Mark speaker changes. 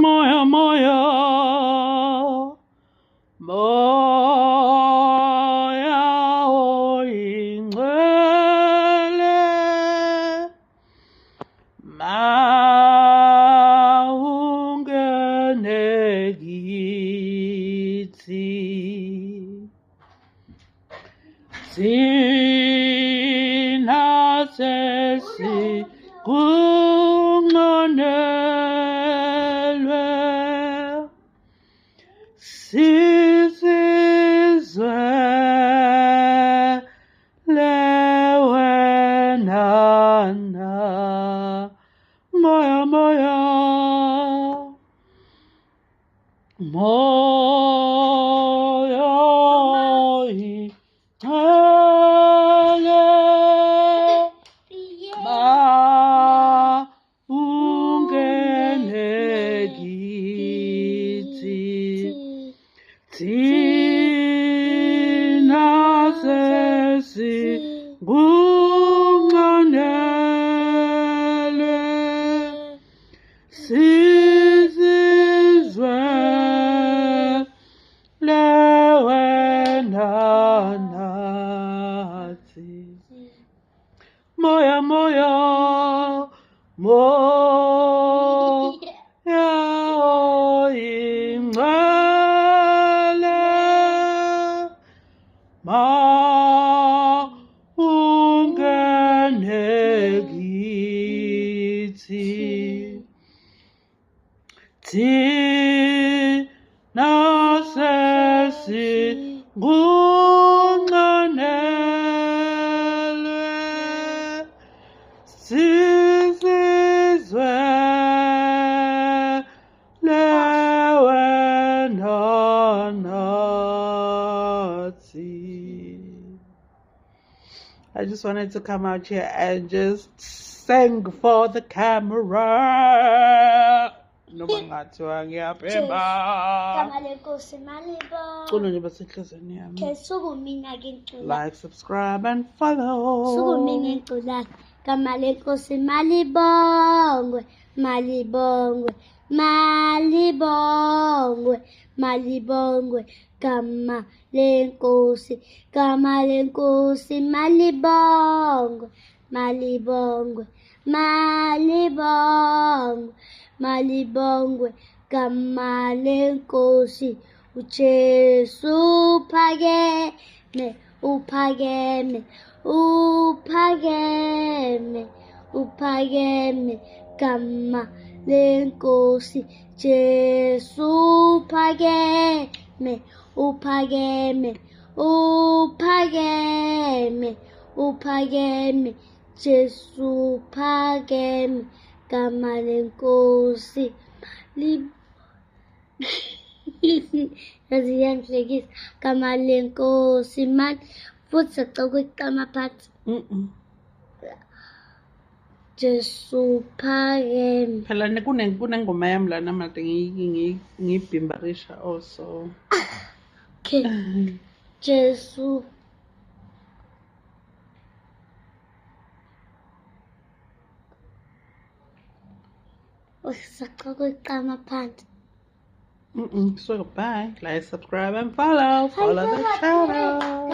Speaker 1: Moya, moya, moya oyingcwele, mawungene kithi, thina sesikunxonelwe, sizizwe lewenana, moya moya, moya oyingcwele, mawungene kithi, thina sesikunxonelwe, sizizwe lewenanathi, moya moya, moya oyingcwele, mawungene kithi, thina sesikunxonelwe, sizizwe lewenanathi. I just wanted to come out here and just sing for the camera. Noma ngathiwa ngiyaphemba.
Speaker 2: Gama lenkosi malibonke.
Speaker 1: Culo nje basenhlizweni yami.
Speaker 2: Ke sukumina ke ncula.
Speaker 1: Like, subscribe and follow.
Speaker 2: Sukumina ncula. Gama lenkosi malibongwe, malibongwe, malibongwe, malibongwe. Gama lenkosi malibongwe, malibongwe, malibongwe, malibongwe. Gama lenkosi uJesu uphakeme, uphakeme, uphakeme, uphakeme. Gama lenkosi Jesu uphakeme, uphakeme, uphakeme, uphakeme. Jesu uphakeme. Gama lenkosi yazi yangihlekisa. Gama lenkosi futhi sacoko igama phansi. Jesu uphakeme.
Speaker 1: Phela kunengoma yami lana manje ngiyibhimbarisha also.
Speaker 2: Okay. Jesu sacoko igama phansi.
Speaker 1: So bye. Like, subscribe and follow. Follow the channel.